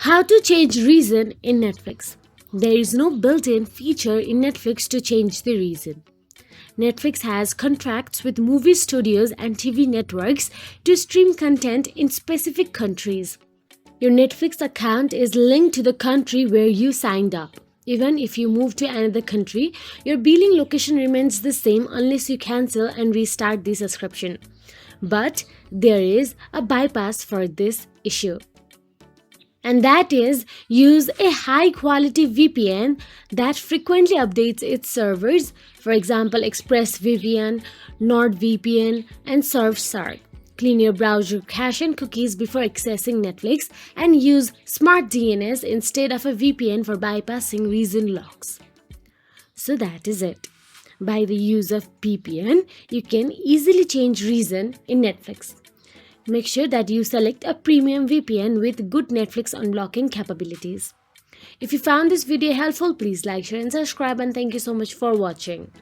How to change reason in Netflix. There is no built-in feature in Netflix to change the reason. Netflix has contracts with movie studios and TV networks to stream content in specific countries. Your Netflix account is linked to the country where you signed up. Even if you move to another country, your billing location remains the same unless you cancel and restart the subscription. But there is a bypass for this issue, and that is use a high quality VPN that frequently updates its servers, for example ExpressVPN, NordVPN, and SurfShark. Clean your browser cache and cookies before accessing Netflix and use smart DNS instead of a VPN for bypassing reason locks. So that is it. By the use of VPN, you can easily change reason in Netflix. Make sure that you select a premium VPN with good Netflix unblocking capabilities. If you found this video helpful, please like, share and subscribe, and thank you so much for watching.